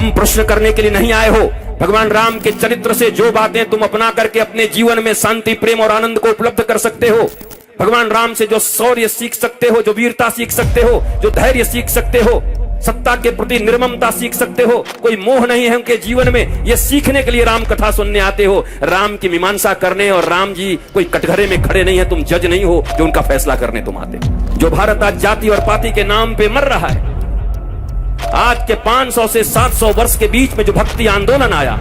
तुम प्रश्न करने के लिए नहीं आए हो। भगवान राम के चरित्र से जो बातें तुम अपना करके अपने जीवन में शांति, प्रेम और आनंद को उपलब्ध कर सकते हो, भगवान राम से जो शौर्य सीख सकते हो, जो वीरता सीख सकते हो, जो धैर्य सीख सकते हो, सत्ता के प्रति निर्ममता सीख सकते हो, कोई मोह नहीं है उनके जीवन में, ये सीखने के लिए राम कथा सुनने आते हो। राम की मीमांसा करने, और राम जी कोई कटघरे में खड़े नहीं है, तुम जज नहीं हो जो उनका फैसला करने तुम आते। जो भारत आज जाति और पाति के नाम पे मर रहा है, आज के 500 से 700 वर्ष के बीच में जो भक्ति आंदोलन आया,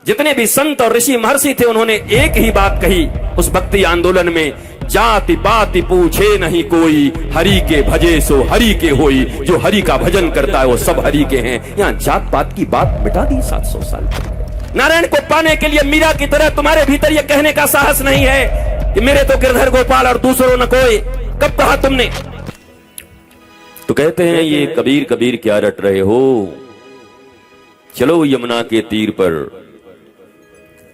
जितने भी संत और ऋषि महर्षि थे, उन्होंने एक ही बात कही उस भक्ति आंदोलन में, जाति पाति पूछे नहीं कोई, हरि के भजे सो हरि के होई। जो हरि का भजन करता है वो सब हरि के हैं। यहाँ जात पात की बात मिटा दी 700 साल। नारायण को पाने के लिए मीरा की तरह तुम्हारे भीतर ये कहने का साहस नहीं है कि मेरे तो गिरधर गोपाल और दूसरों न कोई। कब कहा तुमने? तो कहते हैं ये कबीर कबीर क्या रट रहे हो, चलो यमुना के तीर पर,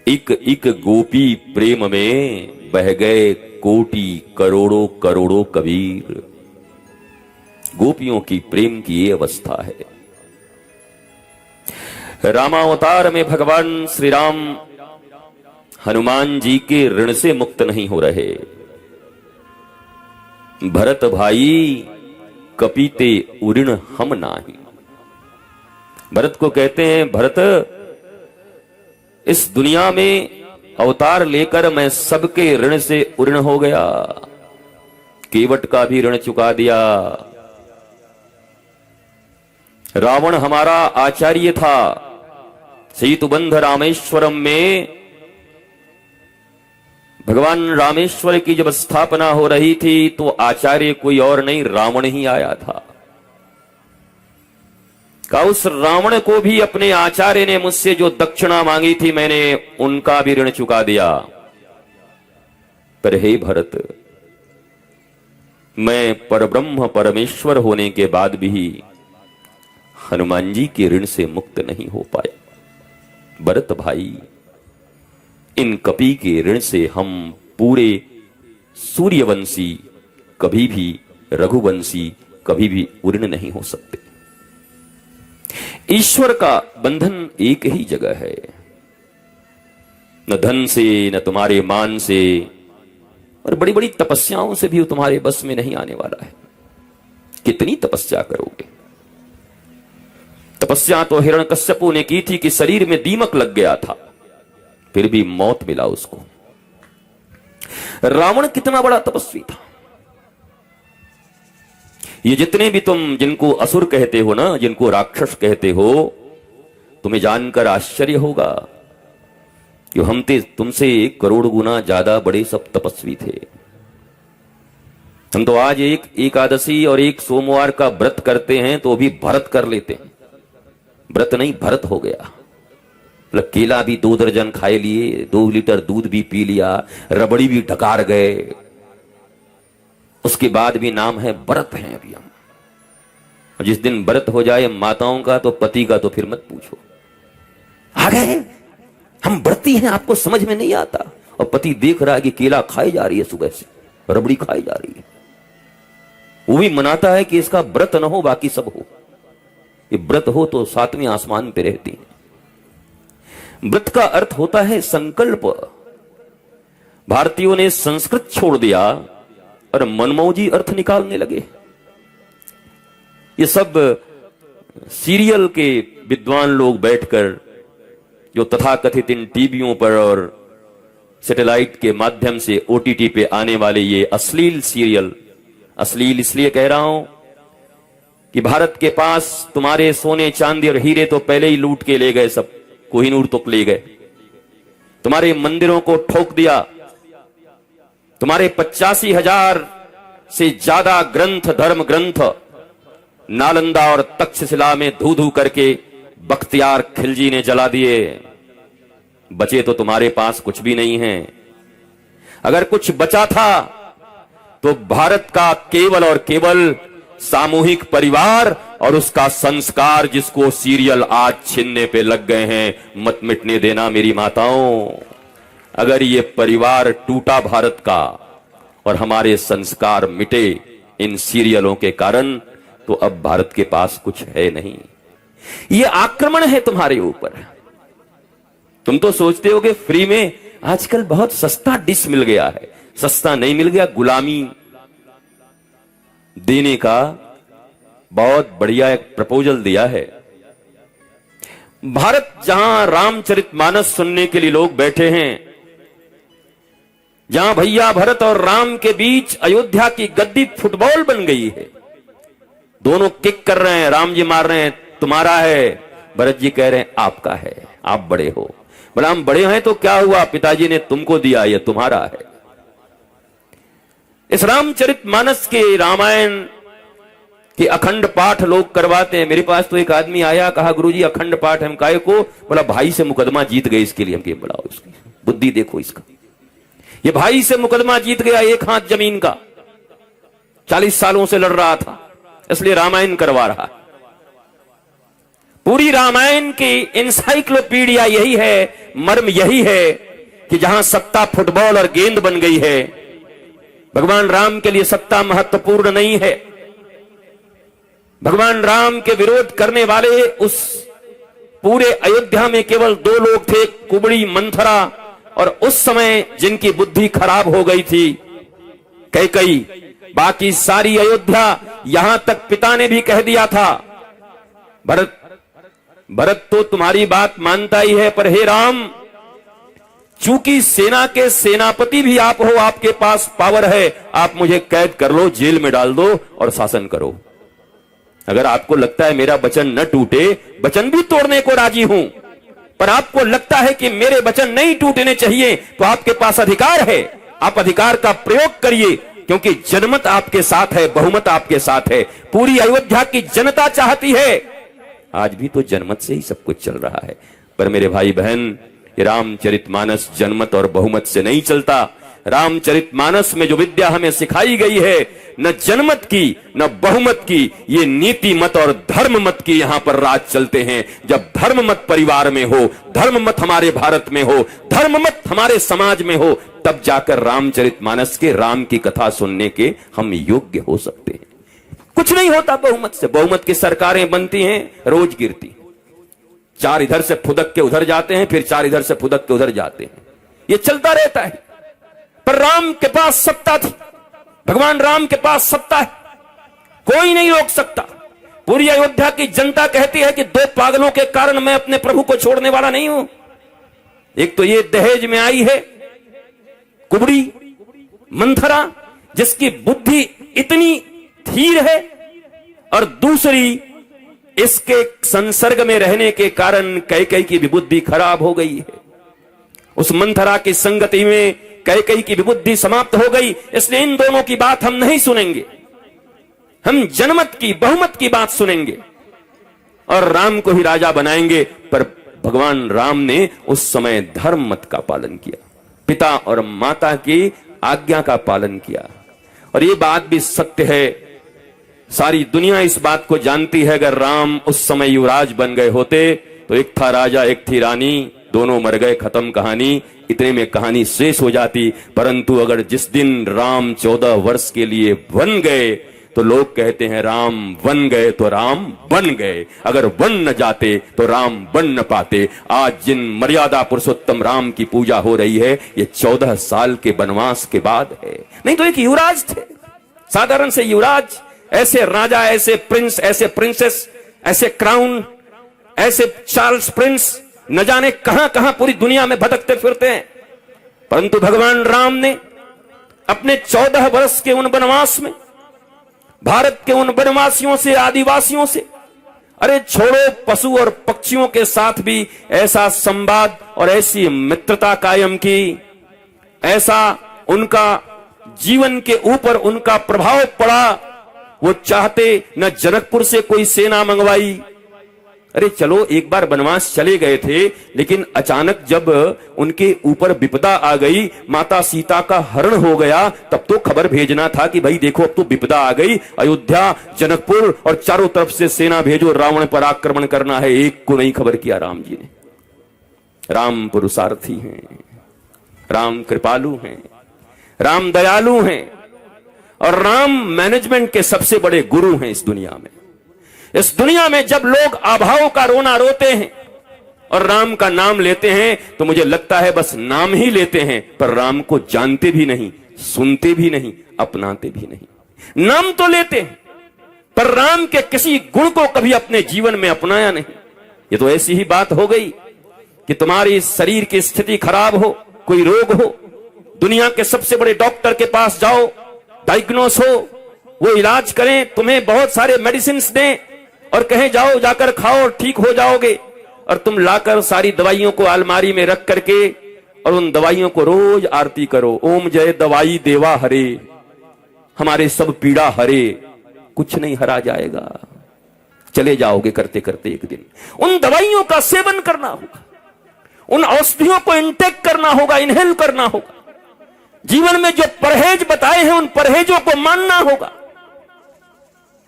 इक इक गोपी प्रेम में बह गए कोटि करोड़ों करोड़ों कबीर। गोपियों की प्रेम की ये अवस्था है। रामावतार में भगवान श्री राम हनुमान जी के ऋण से मुक्त नहीं हो रहे। भरत भाई कपीते उऋण हम नाही। भरत को कहते हैं, भरत इस दुनिया में अवतार लेकर मैं सबके ऋण से उऋण हो गया, केवट का भी ऋण चुका दिया। रावण हमारा आचार्य था। सेतुबंध रामेश्वरम में भगवान रामेश्वर की जब स्थापना हो रही थी तो आचार्य कोई और नहीं, रावण ही आया था। का उस रावण को भी अपने आचार्य ने मुझसे जो दक्षिणा मांगी थी, मैंने उनका भी ऋण चुका दिया। पर हे भरत, मैं परब्रह्म परमेश्वर होने के बाद भी हनुमान जी के ऋण से मुक्त नहीं हो पाया। भरत भाई, इन कपि के ऋण से हम पूरे सूर्यवंशी कभी भी, रघुवंशी कभी भी उऋण नहीं हो सकते। ईश्वर का बंधन एक ही जगह है, न धन से, न तुम्हारे मान से, और बड़ी बड़ी तपस्याओं से भी तुम्हारे बस में नहीं आने वाला है। कितनी तपस्या करोगे? तपस्या तो हिरण्यकश्यपु ने की थी कि शरीर में दीमक लग गया था, फिर भी मौत मिला उसको। रावण कितना बड़ा तपस्वी था। ये जितने भी तुम जिनको असुर कहते हो ना, जिनको राक्षस कहते हो, तुम्हें जानकर आश्चर्य होगा कि हम तुमसे 1 करोड़ गुना ज्यादा बड़े सब तपस्वी थे। हम तो आज एक एकादशी और एक सोमवार का व्रत करते हैं तो भी भरत कर लेते हैं। व्रत नहीं, भरत हो गया। मतलब केला भी 2 दर्जन खाए लिए, 2 लीटर दूध भी पी लिया, रबड़ी भी ढकार गए, उसके बाद भी नाम है व्रत हैं अभी हम। और जिस दिन व्रत हो जाए माताओं का तो पति का तो फिर मत पूछो। आ गए हम व्रती हैं, आपको समझ में नहीं आता। और पति देख रहा है कि केला खाई जा रही है, सुबह से रबड़ी खाई जा रही है, वो भी मनाता है कि इसका व्रत न हो बाकी सब हो। ये व्रत हो तो 7वें आसमान पे रहती है। व्रत का अर्थ होता है संकल्प। भारतीयों ने संस्कृत छोड़ दिया और मनमौजी अर्थ निकालने लगे। ये सब सीरियल के विद्वान लोग बैठकर जो तथाकथित इन टीवियों पर और सैटेलाइट के माध्यम से ओटीटी पे आने वाले ये अश्लील सीरियल, अश्लील इसलिए कह रहा हूं कि भारत के पास तुम्हारे सोने चांदी और हीरे तो पहले ही लूट के ले गए, सब कोहिनूर तक ले गए, तुम्हारे मंदिरों को ठोक दिया, तुम्हारे 85,000 से ज्यादा ग्रंथ, धर्म ग्रंथ नालंदा और तक्षशिला में धू धू करके बख्तियार खिलजी ने जला दिए। बचे तो तुम्हारे पास कुछ भी नहीं है। अगर कुछ बचा था तो भारत का केवल और केवल सामूहिक परिवार और उसका संस्कार, जिसको सीरियल आज छीनने पे लग गए हैं। मत मिटने देना मेरी माताओं। अगर ये परिवार टूटा भारत का और हमारे संस्कार मिटे इन सीरियलों के कारण, तो अब भारत के पास कुछ है नहीं। ये आक्रमण है तुम्हारे ऊपर। तुम तो सोचते हो कि फ्री में आजकल बहुत सस्ता डिश मिल गया है। सस्ता नहीं मिल गया, गुलामी देने का बहुत बढ़िया एक प्रपोजल दिया है। भारत जहां रामचरितमानस सुनने के लिए लोग बैठे हैं, जहां भैया भरत और राम के बीच अयोध्या की गद्दी फुटबॉल बन गई है। दोनों किक कर रहे हैं, राम जी मार रहे हैं तुम्हारा है, भरत जी कह रहे हैं आपका है, आप बड़े हो। बोला हम बड़े हैं तो क्या हुआ, पिताजी ने तुमको दिया, ये तुम्हारा है। इस रामचरितमानस के रामायण के अखंड पाठ लोग करवाते हैं। मेरे पास तो एक आदमी आया, कहा गुरुजी अखंड पाठ हम काहे को? बोला भाई से मुकदमा जीत गए, इसके लिए हम बुलाओ। इसकी बुद्धि देखो इसका, ये भाई से मुकदमा जीत गया, एक हाथ जमीन का, 40 सालों से लड़ रहा था, इसलिए रामायण करवा रहा। पूरी रामायण की इंसाइक्लोपीडिया यही है, मर्म यही है कि जहां सत्ता फुटबॉल और गेंद बन गई है, भगवान राम के लिए सत्ता महत्वपूर्ण नहीं है। भगवान राम के विरोध करने वाले उस पूरे अयोध्या में केवल 2 लोग थे, कुबड़ी मंथरा, और उस समय जिनकी बुद्धि खराब हो गई थी कैकई। बाकी सारी अयोध्या, यहां तक पिता ने भी कह दिया था भरत तो तुम्हारी बात मानता ही है, पर हे राम चूंकि सेना के सेनापति भी आप हो, आपके पास पावर है, आप मुझे कैद कर लो, जेल में डाल दो और शासन करो। अगर आपको लगता है मेरा वचन न टूटे, वचन भी तोड़ने को राजी हूं, पर आपको लगता है कि मेरे वचन नहीं टूटने चाहिए, तो आपके पास अधिकार है, आप अधिकार का प्रयोग करिए, क्योंकि जनमत आपके साथ है, बहुमत आपके साथ है। पूरी अयोध्या की जनता चाहती है। आज भी तो जनमत से ही सब कुछ चल रहा है, पर मेरे भाई बहन, रामचरितमानस जनमत और बहुमत से नहीं चलता। रामचरितमानस में जो विद्या हमें सिखाई गई है, न जनमत की न बहुमत की, ये नीति मत और धर्म मत की यहां पर राज चलते हैं। जब धर्म मत परिवार में हो, धर्म मत हमारे भारत में हो, धर्म मत हमारे समाज में हो, तब जाकर रामचरितमानस के राम की कथा सुनने के हम योग्य हो सकते हैं। कुछ नहीं होता बहुमत से। बहुमत की सरकारें बनती हैं, रोज गिरती, 4 इधर से फुदक के उधर जाते हैं, फिर 4 इधर से फुदक के उधर जाते हैं, ये चलता रहता है। पर राम के पास सत्ता थी, भगवान राम के पास सत्ता है, कोई नहीं रोक सकता। पूरी अयोध्या की जनता कहती है कि 2 पागलों के कारण मैं अपने प्रभु को छोड़ने वाला नहीं हूं। एक तो ये दहेज में आई है कुबड़ी मंथरा, जिसकी बुद्धि इतनी धीर है, और दूसरी इसके संसर्ग में रहने के कारण कैकेयी की भी बुद्धि खराब हो गई है। उस मंथरा की संगति में कैकेयी की भी बुद्धि समाप्त हो गई। इसलिए इन दोनों की बात हम नहीं सुनेंगे, हम जनमत की बहुमत की बात सुनेंगे और राम को ही राजा बनाएंगे। पर भगवान राम ने उस समय धर्म मत का पालन किया, पिता और माता की आज्ञा का पालन किया। और ये बात भी सत्य है, सारी दुनिया इस बात को जानती है। अगर राम उस समय युवराज बन गए होते तो एक था राजा, एक थी रानी, दोनों मर गए, खत्म कहानी, इतने में कहानी शेष हो जाती। परंतु अगर जिस दिन राम 14 वर्ष के लिए बन गए तो लोग कहते हैं राम बन गए तो राम बन गए, अगर बन न जाते तो राम बन न पाते। आज जिन मर्यादा पुरुषोत्तम राम की पूजा हो रही है, ये 14 साल के वनवास के बाद है। नहीं तो एक युवराज थे, साधारण से युवराज, ऐसे राजा, ऐसे प्रिंस, ऐसे प्रिंसेस, ऐसे क्राउन, ऐसे चार्ल्स प्रिंस न जाने कहां कहां पूरी दुनिया में भटकते फिरते हैं। परंतु भगवान राम ने अपने 14 वर्ष के उन वनवास में भारत के उन वनवासियों से, आदिवासियों से, अरे छोड़ो पशु और पक्षियों के साथ भी ऐसा संवाद और ऐसी मित्रता कायम की, ऐसा उनका जीवन के ऊपर उनका प्रभाव पड़ा। वो चाहते न जनकपुर से कोई सेना मंगवाई, अरे चलो एक बार वनवास चले गए थे, लेकिन अचानक जब उनके ऊपर विपदा आ गई, माता सीता का हरण हो गया, तब तो खबर भेजना था कि भाई देखो अब तो विपदा आ गई, अयोध्या, जनकपुर और चारों तरफ से सेना भेजो, रावण पर आक्रमण करना है। एक को नहीं खबर किया राम जी ने। राम पुरुषार्थी हैं, राम कृपालु हैं, राम दयालु हैं और राम मैनेजमेंट के सबसे बड़े गुरु हैं इस दुनिया में। इस दुनिया में जब लोग अभाव का रोना रोते हैं और राम का नाम लेते हैं तो मुझे लगता है बस नाम ही लेते हैं, पर राम को जानते भी नहीं, सुनते भी नहीं, अपनाते भी नहीं। नाम तो लेते हैं पर राम के किसी गुण को कभी अपने जीवन में अपनाया नहीं। ये तो ऐसी ही बात हो गई कि तुम्हारी शरीर की स्थिति खराब हो, कोई रोग हो, दुनिया के सबसे बड़े डॉक्टर के पास जाओ, डायग्नोस हो, वो इलाज करें, तुम्हें बहुत सारे मेडिसिन दें और कहें जाओ जाकर खाओ और ठीक हो जाओगे, और तुम लाकर सारी दवाइयों को अलमारी में रख करके और उन दवाइयों को रोज आरती करो, ओम जय दवाई देवा हरे, हमारे सब पीड़ा हरे। कुछ नहीं हरा जाएगा, चले जाओगे करते करते एक दिन। उन दवाइयों का सेवन करना होगा, उन औषधियों को इंटेक करना होगा, इनहेल करना होगा। जीवन में जो परहेज बताए हैं उन परहेजों को मानना होगा,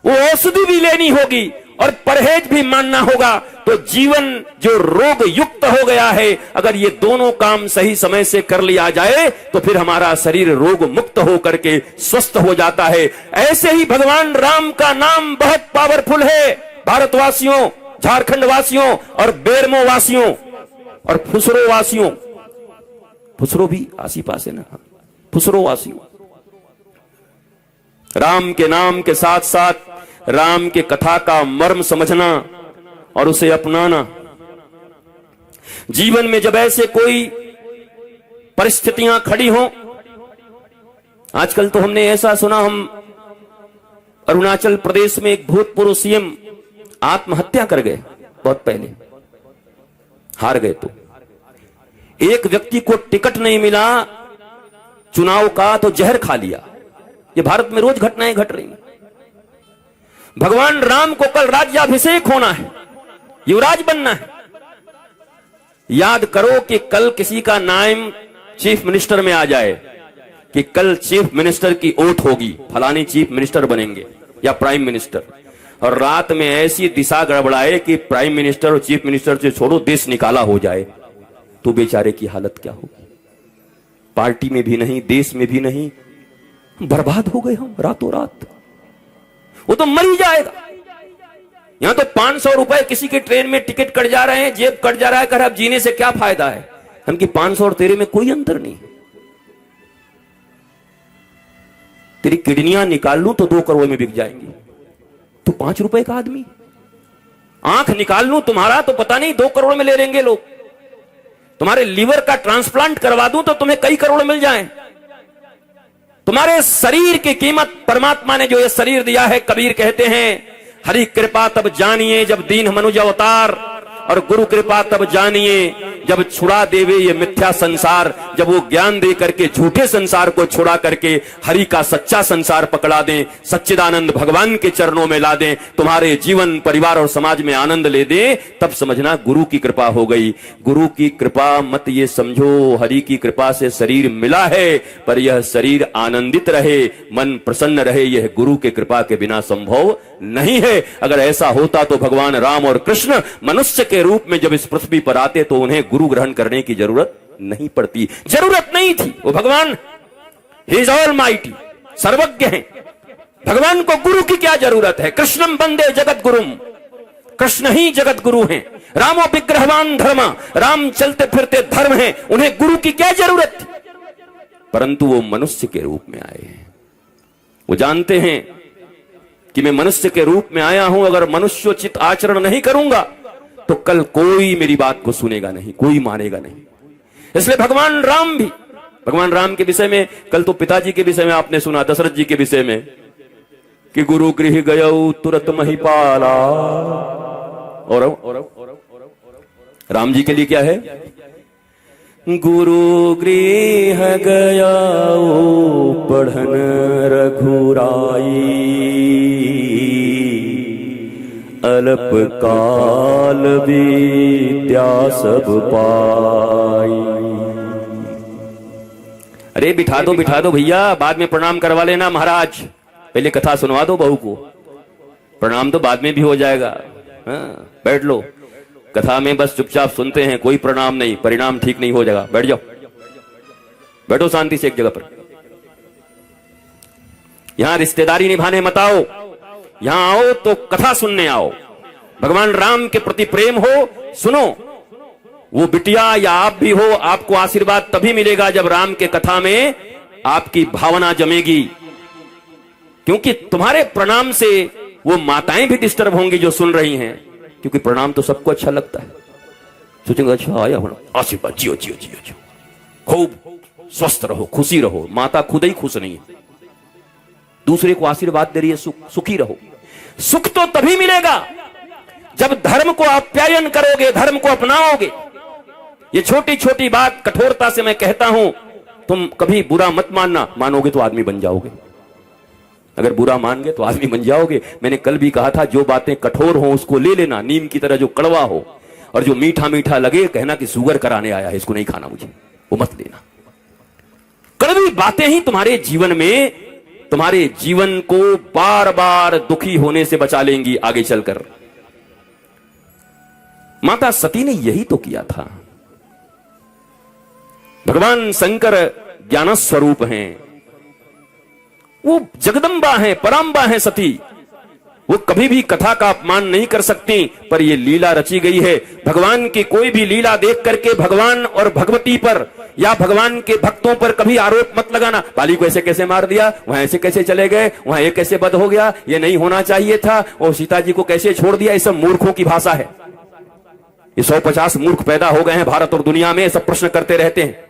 वो औषधि भी लेनी होगी और परहेज भी मानना होगा। तो जीवन जो रोग युक्त हो गया है, अगर ये दोनों काम सही समय से कर लिया जाए तो फिर हमारा शरीर रोग मुक्त होकर के स्वस्थ हो जाता है। ऐसे ही भगवान राम का नाम बहुत पावरफुल है। भारतवासियों, झारखंड वासियों और बेरमो वासियों और फुसरो वासियों, फुसरो भी आसी पास है ना, फुसरो वासियों, राम के नाम के साथ साथ राम के कथा का मर्म समझना और उसे अपनाना। जीवन में जब ऐसे कोई परिस्थितियां खड़ी हों, आजकल तो हमने ऐसा सुना, हम अरुणाचल प्रदेश में एक भूतपूर्व सीएम आत्महत्या कर गए, बहुत पहले हार गए। तो एक व्यक्ति को टिकट नहीं मिला चुनाव का तो जहर खा लिया। ये भारत में रोज घटनाएं घट रही हैं। भगवान राम को कल राज्याभिषेक होना है, युवराज बनना है। याद करो कि कल किसी का नाम चीफ मिनिस्टर में आ जाए कि कल चीफ मिनिस्टर की ओट होगी, फलानी चीफ मिनिस्टर बनेंगे या प्राइम मिनिस्टर, और रात में ऐसी दिशा गड़बड़ाए कि प्राइम मिनिस्टर और चीफ मिनिस्टर से छोड़ो देश निकाला हो जाए, तो बेचारे की हालत क्या होगी? पार्टी में भी नहीं, देश में भी नहीं, बर्बाद हो गए हम रातों रात। वो तो मर ही जाएगा। यहां तो 500 रुपए किसी के ट्रेन में टिकट कट जा रहे हैं, जेब कट जा रहा है, कर अब जीने से क्या फायदा है? हम कि 500 और तेरे में कोई अंतर नहीं। तेरी किडनियां निकाल लूं तो 2 करोड़ में बिक जाएंगी, तो 5 रुपए का आदमी। आंख निकाल लूं तुम्हारा तो पता नहीं 2 करोड़ में ले लेंगे लोग। तुम्हारे लीवर का ट्रांसप्लांट करवा दूं तो तुम्हें कई करोड़ मिल जाएं। तुम्हारे शरीर की कीमत, परमात्मा ने जो ये शरीर दिया है, कबीर कहते हैं हरि कृपा तब जानिए जब दीन मनुज अवतार, और गुरु कृपा तब जानिए जब छुड़ा देवे ये मिथ्या संसार। जब वो ज्ञान दे करके झूठे संसार को छुड़ा करके हरि का सच्चा संसार पकड़ा दें, सच्चिदानंद भगवान के चरणों में ला दें, तुम्हारे जीवन, परिवार और समाज में आनंद ले दें, तब समझना गुरु की कृपा हो गई। गुरु की कृपा मत ये समझो हरि की कृपा से शरीर मिला है, पर यह शरीर आनंदित रहे, मन प्रसन्न रहे, यह गुरु की कृपा के बिना संभव नहीं है। अगर ऐसा होता तो भगवान राम और कृष्ण मनुष्य के रूप में जब इस पृथ्वी पर आते तो उन्हें गुरु ग्रहण करने की जरूरत नहीं पड़ती, जरूरत नहीं थी। वो भगवान ही इज ऑलमाइटी, सर्वज्ञ हैं। भगवान को गुरु की क्या जरूरत है? कृष्णम वंदे जगत गुरुम, कृष्ण ही जगत गुरु हैं। रामो विग्रहवान धर्म, राम चलते फिरते धर्म हैं, उन्हें गुरु की क्या जरूरत थी? परंतु वो मनुष्य के रूप में आए हैं। वो जानते हैं कि मैं मनुष्य के रूप में आया हूं, अगर मनुष्योचित आचरण नहीं करूंगा तो कल कोई मेरी बात को सुनेगा नहीं, कोई मानेगा नहीं। इसलिए भगवान राम के विषय में, कल तो पिताजी के विषय में आपने सुना, दशरथ जी के विषय में कि गुरु गृह गयौ तुरत महिपाला, और राम जी के लिए क्या है? गुरु गृह गयौ पढ़न रघुराई, अल्प काल विद्या सब पाई। अरे बिठा दो भैया, बाद में प्रणाम करवा लेना महाराज, पहले कथा सुनवा दो बहू को, प्रणाम तो बाद में भी हो जाएगा। हाँ, बैठ लो, कथा में बस चुपचाप सुनते हैं, कोई प्रणाम नहीं, परिणाम ठीक नहीं हो जाएगा। बैठ जाओ, बैठो शांति से एक जगह पर। यहां रिश्तेदारी निभाने मत आओ, यहां आओ तो कथा सुनने आओ, भगवान राम के प्रति प्रेम हो, सुनो। वो बिटिया या आप भी हो, आपको आशीर्वाद तभी मिलेगा जब राम के कथा में आपकी भावना जमेगी, क्योंकि तुम्हारे प्रणाम से वो माताएं भी डिस्टर्ब होंगी जो सुन रही हैं, क्योंकि प्रणाम तो सबको अच्छा लगता है। सोचेंगे अच्छा आया होना, आशीर्वाद, जियो जियो जियो जियो, खूब स्वस्थ रहो, खुशी रहो। माता खुद ही खुश नहीं है, दूसरे को आशीर्वाद दे रही है, सुखी रहो। सुख तो तभी मिलेगा जब धर्म को आप्यायन करोगे, धर्म को अपनाओगे। ये छोटी छोटी बात कठोरता से मैं कहता हूं, तुम कभी बुरा मत मानना, मानोगे तो आदमी बन जाओगे। अगर बुरा मान गए तो आदमी बन जाओगे। मैंने कल भी कहा था, जो बातें कठोर हो उसको ले लेना, नीम की तरह जो कड़वा हो, और जो मीठा मीठा लगे कहना कि शुगर कराने आया है, इसको नहीं खाना मुझे, वो मत लेना। कड़वी बातें ही तुम्हारे जीवन में, तुम्हारे जीवन को बार बार दुखी होने से बचा लेंगी आगे चलकर। माता सती ने यही तो किया था। भगवान शंकर ज्ञान स्वरूप हैं, वो जगदम्बा हैं, पराम्बा हैं सती। वो कभी भी कथा का अपमान नहीं कर सकती, पर ये लीला रची गई है। भगवान की कोई भी लीला देख करके भगवान और भगवती पर या भगवान के भक्तों पर कभी आरोप मत लगाना। बाली को ऐसे कैसे मार दिया, वहां ऐसे कैसे चले गए, वहां ये कैसे बद हो गया, ये नहीं होना चाहिए था, और सीता जी को कैसे छोड़ दिया। ये सब मूर्खों की भाषा है। ये 150 मूर्ख पैदा हो गए हैं भारत और दुनिया में, सब प्रश्न करते रहते हैं।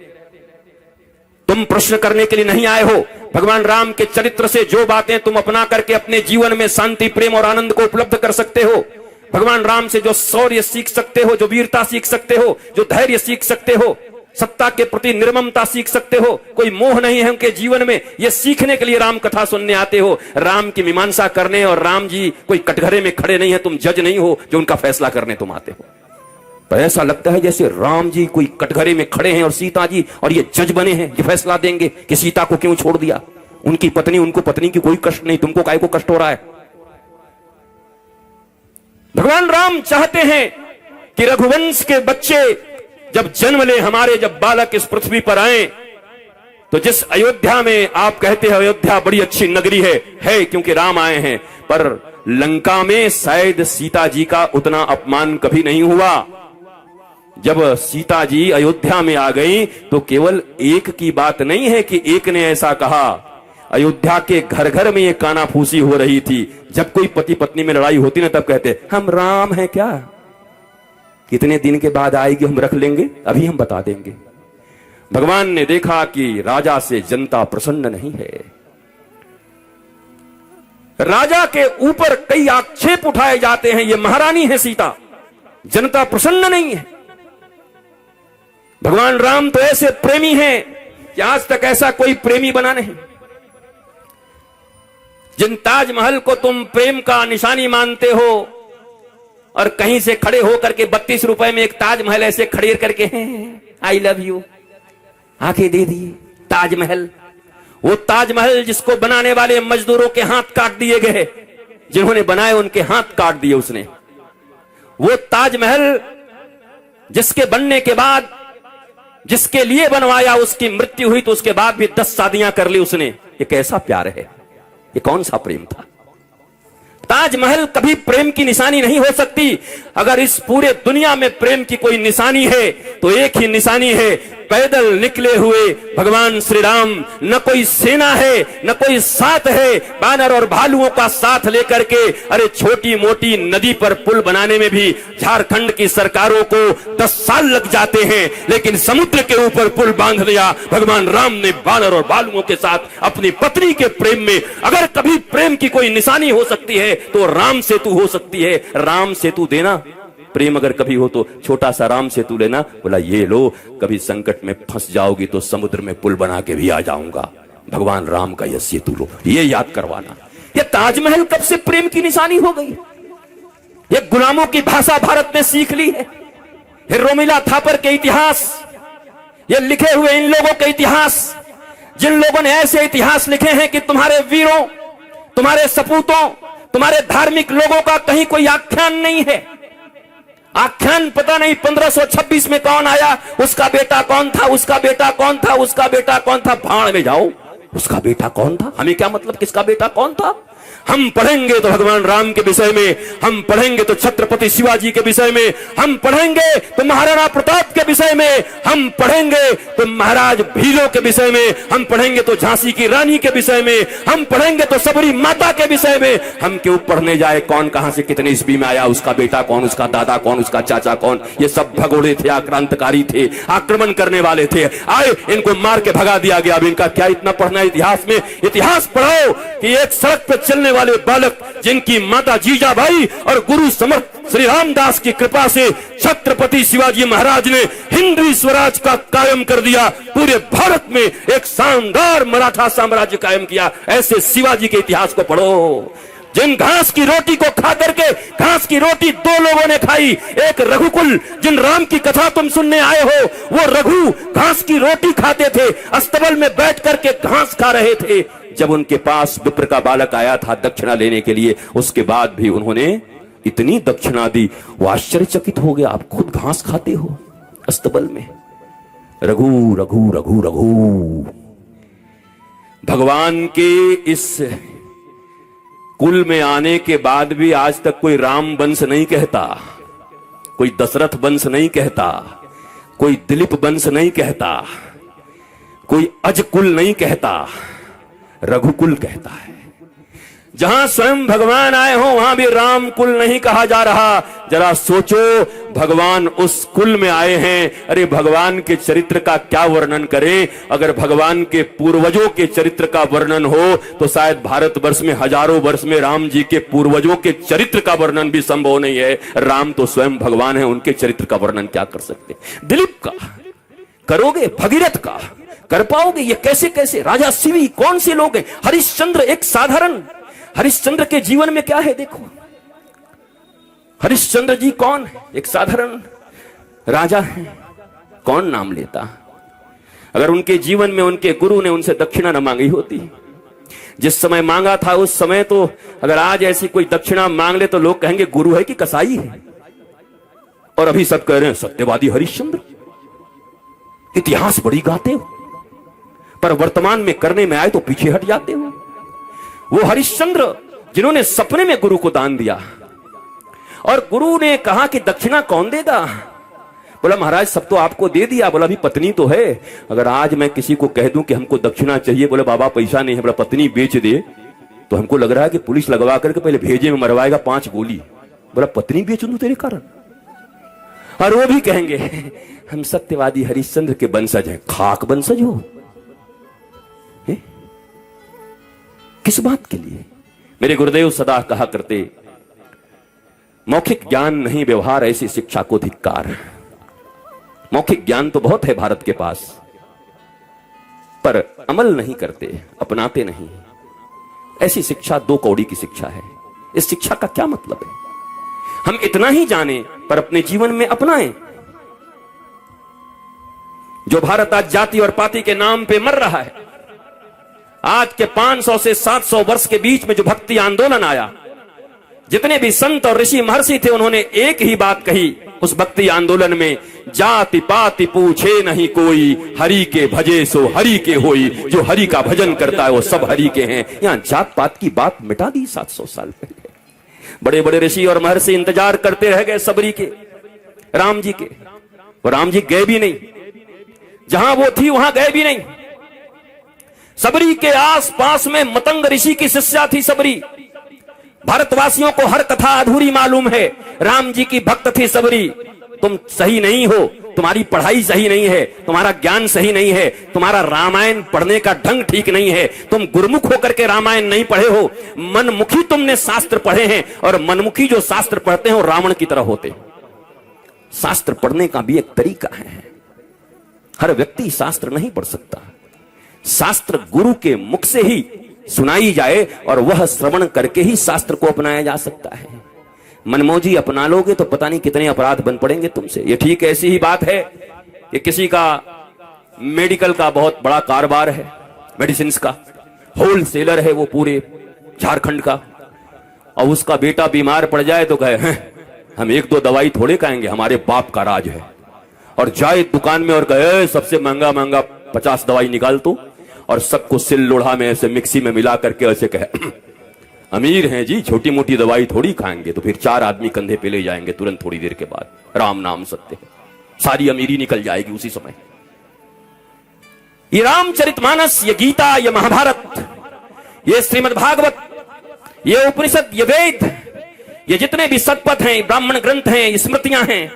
तुम प्रश्न करने के लिए नहीं आए हो। भगवान राम के चरित्र से जो बातें तुम अपना करके अपने जीवन में शांति, प्रेम और आनंद को उपलब्ध कर सकते हो, भगवान राम से जो शौर्य सीख सकते हो, जो वीरता सीख सकते हो, जो धैर्य सीख सकते हो, सत्ता के प्रति निर्ममता सीख सकते हो, कोई मोह नहीं है उनके जीवन में, ये सीखने के लिए राम कथा सुनने आते हो। राम की मीमांसा करने, और राम जी कोई कटघरे में खड़े नहीं है, तुम जज नहीं हो जो उनका फैसला करने तुम आते हो। पर ऐसा लगता है जैसे राम जी कोई कटघरे में खड़े हैं और सीता जी और ये जज बने हैं, ये फैसला देंगे कि सीता को क्यों छोड़ दिया। उनकी पत्नी, उनको पत्नी की कोई कष्ट नहीं, तुमको काहे को कष्ट हो रहा है। भगवान राम चाहते हैं कि रघुवंश के बच्चे जब जन्म ले, हमारे जब बालक इस पृथ्वी पर आए, तो जिस अयोध्या में आप कहते हैं अयोध्या बड़ी अच्छी नगरी है क्योंकि राम आए हैं, पर लंका में शायद सीता जी का उतना अपमान कभी नहीं हुआ। जब सीता जी अयोध्या में आ गई तो केवल एक की बात नहीं है कि एक ने ऐसा कहा। अयोध्या के घर घर में ये कानाफूसी हो रही थी। जब कोई पति पत्नी में लड़ाई होती ना, तब कहते हम राम हैं क्या, कितने दिन के बाद आएगी, हम रख लेंगे, अभी हम बता देंगे। भगवान ने देखा कि राजा से जनता प्रसन्न नहीं है। राजा के ऊपर कई आक्षेप उठाए जाते हैं, ये महारानी है सीता, जनता प्रसन्न नहीं है। भगवान राम तो ऐसे प्रेमी हैं कि आज तक ऐसा कोई प्रेमी बना नहीं। जिन ताजमहल को तुम प्रेम का निशानी मानते हो, और कहीं से खड़े होकर के 32 रुपए में एक ताजमहल ऐसे खड़े करके आई लव यू आंखें दे दिए, ताजमहल। वो ताजमहल जिसको बनाने वाले मजदूरों के हाथ काट दिए गए, जिन्होंने बनाए उनके हाथ काट दिए उसने। वो ताजमहल जिसके बनने के बाद, जिसके लिए बनवाया, उसकी मृत्यु हुई तो उसके बाद भी 10 शादियां कर ली उसने। ये कैसा प्यार है, ये कौन सा प्रेम था। ताजमहल कभी प्रेम की निशानी नहीं हो सकती। अगर इस पूरे दुनिया में प्रेम की कोई निशानी है तो एक ही निशानी है, पैदल निकले हुए भगवान श्री राम। न कोई सेना है, न कोई साथ है, बानर और भालुओं का साथ लेकर के। अरे छोटी मोटी नदी पर पुल बनाने में भी झारखंड की सरकारों को 10 साल लग जाते हैं, लेकिन समुद्र के ऊपर पुल बांध दिया भगवान राम ने बानर और भालुओं के साथ अपनी पत्नी के प्रेम में। अगर कभी प्रेम की कोई निशानी हो सकती है तो राम सेतु हो सकती है। राम सेतु देना प्रेम अगर कभी हो तो छोटा सा राम सेतु लेना, बोला ये लो, कभी संकट में फंस जाओगी तो समुद्र में पुल बना के भी आ जाऊंगा। भगवान राम का यह सेतु लो, ये याद करवाना। ये ताजमहल कब से प्रेम की निशानी हो गई। ये गुलामों की भाषा भारत ने सीख ली है। ये रोमिला थापर के इतिहास, ये लिखे हुए इन लोगों के इतिहास, जिन लोगों ने ऐसे इतिहास लिखे हैं कि तुम्हारे वीरों, तुम्हारे सपूतों, तुम्हारे धार्मिक लोगों का कहीं कोई आख्यान नहीं है। आख्यान पता नहीं 1526 में कौन आया, उसका बेटा कौन था, उसका बेटा कौन था, उसका बेटा कौन था। भाड़ में जाओ, उसका बेटा कौन था, हमें क्या मतलब किसका बेटा कौन था। हम पढ़ेंगे तो भगवान राम के विषय में, हम पढ़ेंगे तो छत्रपति शिवाजी के विषय में, हम पढ़ेंगे तो महाराणा प्रताप के विषय में, हम पढ़ेंगे तो महाराज भीलों के विषय में, हम पढ़ेंगे तो झांसी की रानी के विषय में, हम पढ़ेंगे तो सबरी माता के विषय में। हम क्यों पढ़ने जाए कौन कहां से कितने ईस्वी में आया, उसका बेटा कौन, उसका दादा कौन, उसका चाचा कौन। ये सब भगोड़े थे, आक्रांतकारी थे, आक्रमण करने वाले थे। आए इनको मार के भगा दिया गया। अब इनका क्या इतना पढ़ना इतिहास में। इतिहास पढ़ाओ कि एक सड़क पर चलने वाले बालक जिनकी माता जीजाबाई और गुरु समर्थ श्री रामदास की कृपा से छत्रपति शिवाजी महाराज ने हिंदवी स्वराज का कायम कर दिया, पूरे भारत में एक शानदार मराठा साम्राज्य कायम किया। ऐसे शिवाजी के इतिहास को पढ़ो। जिन घास की रोटी को खा करके, घास की रोटी दो लोगों ने खाई, एक रघुकुल, जिन राम की कथा तुम सुनने आए हो, वो रघु घास की रोटी खाते थे, अस्तबल में बैठ करके घास खा रहे थे। जब उनके पास विप्र का बालक आया था दक्षिणा लेने के लिए, उसके बाद भी उन्होंने इतनी दक्षिणा दी, वो आश्चर्यचकित हो गया। आप खुद घास खाते हो अस्तबल में। रघु रघु रघु रघु। भगवान के इस कुल में आने के बाद भी आज तक कोई राम वंश नहीं कहता, कोई दशरथ वंश नहीं कहता, कोई दिलीप वंश नहीं कहता, कोई अज कुल नहीं कहता, रघुकुल कहता है। जहां स्वयं भगवान आए हो वहां भी राम कुल नहीं कहा जा रहा। जरा सोचो, भगवान उस कुल में आए हैं। अरे भगवान के चरित्र का क्या वर्णन करें। अगर भगवान के पूर्वजों के चरित्र का वर्णन हो तो शायद भारतवर्ष में हजारों वर्ष में राम जी के पूर्वजों के चरित्र का वर्णन भी संभव नहीं है। राम तो स्वयं भगवान है, उनके चरित्र का वर्णन क्या कर सकते। दिलीप का करोगे, भगीरथ का कर पाओगे? ये कैसे कैसे राजा शिवी कौन से लोग हैं। हरिश्चंद्र एक साधारण, हरिश्चंद्र के जीवन में क्या है देखो। हरिश्चंद्र जी कौन है? एक साधारण राजा है, कौन नाम लेता। अगर उनके जीवन में उनके गुरु ने उनसे दक्षिणा न मांगी होती, जिस समय मांगा था उस समय, तो अगर आज ऐसी कोई दक्षिणा मांग ले तो लोग कहेंगे गुरु है कि कसाई है। और अभी सब कह रहे हैं सत्यवादी हरिश्चंद्र। इतिहास बड़ी गाते हो, पर वर्तमान में करने में आए तो पीछे हट जाते हो। वो हरिश्चंद्र जिन्होंने सपने में गुरु को दान दिया, और गुरु ने कहा कि दक्षिणा कौन देगा। बोला महाराज सब तो आपको दे दिया। बोला अभी पत्नी तो है। अगर आज मैं किसी को कह दूं कि हमको दक्षिणा चाहिए, बोले बाबा पैसा नहीं है, बोला पत्नी बेच दे, तो हमको लग रहा है कि पुलिस लगवा करके पहले भेजे में मरवाएगा 5 गोली। बोला पत्नी बेच दूं तेरे कारण। और वो भी कहेंगे हम सत्यवादी हरिश्चंद्र के वंशज हैं। खाक वंशज हो, किस बात के लिए। मेरे गुरुदेव सदा कहा करते, मौखिक ज्ञान नहीं व्यवहार, ऐसी शिक्षा को धिक्कार। मौखिक ज्ञान तो बहुत है भारत के पास, पर अमल नहीं करते, अपनाते नहीं। ऐसी शिक्षा 2 कौड़ी की शिक्षा है। इस शिक्षा का क्या मतलब है। हम इतना ही जाने पर अपने जीवन में अपनाएं। जो भारत आज जाति और पाति के नाम पे मर रहा है, आज के 500 से 700 वर्ष के बीच में जो भक्ति आंदोलन आया, जितने भी संत और ऋषि महर्षि थे, उन्होंने एक ही बात कही उस भक्ति आंदोलन में, जाति पाति पूछे नहीं कोई, हरि के भजे सो हरि के होई। जो हरि का भजन करता है वो सब हरि के हैं। यहां जात पात की बात मिटा दी 700 साल पहले। बड़े बड़े ऋषि और महर्षि इंतजार करते रह गए सबरी के, राम जी के। और राम जी गए भी नहीं, जहां वो थी वहां गए भी नहीं। सबरी के आस पास में मतंग ऋषि की शिष्या थी सबरी। भारतवासियों को हर कथा अधूरी मालूम है। राम जी की भक्त थी सबरी। तुम सही नहीं हो, तुम्हारी पढ़ाई सही नहीं है, तुम्हारा ज्ञान सही नहीं है, तुम्हारा रामायण पढ़ने का ढंग ठीक नहीं है, तुम गुरुमुख होकर के रामायण नहीं पढ़े हो, मनमुखी तुमने शास्त्र पढ़े हैं। और मनमुखी जो शास्त्र पढ़ते हैं वो रावण की तरह होते। शास्त्र पढ़ने का भी एक तरीका है। हर व्यक्ति शास्त्र नहीं पढ़ सकता। शास्त्र गुरु के मुख से ही सुनाई जाए और वह श्रवण करके ही शास्त्र को अपनाया जा सकता है। मनमौजी अपना लोगे तो पता नहीं कितने अपराध बन पड़ेंगे तुमसे। ये ठीक ऐसी ही बात है कि किसी का मेडिकल का बहुत बड़ा कारोबार है, मेडिसिन का होलसेलर है वो पूरे झारखंड का, और उसका बेटा बीमार पड़ जाए तो कहे हम 1-2 दवाई थोड़े खाएंगे, हमारे बाप का राज है। और जाए दुकान में और कहे सबसे महंगा महंगा 50 दवाई निकाल तो, और सबको सिल लोढ़ा में ऐसे मिक्सी में मिला करके ऐसे कहे अमीर हैं जी, छोटी मोटी दवाई थोड़ी खाएंगे तो फिर 4 आदमी कंधे पे ले जाएंगे तुरंत थोड़ी देर के बाद, राम नाम सत्य है, सारी अमीरी निकल जाएगी उसी समय। ये रामचरितमानस, ये गीता, ये महाभारत, ये श्रीमद् भागवत, ये उपनिषद, ये वेद, ये जितने भी सतपथ हैं, ब्राह्मण ग्रंथ हैं, स्मृतियां हैं,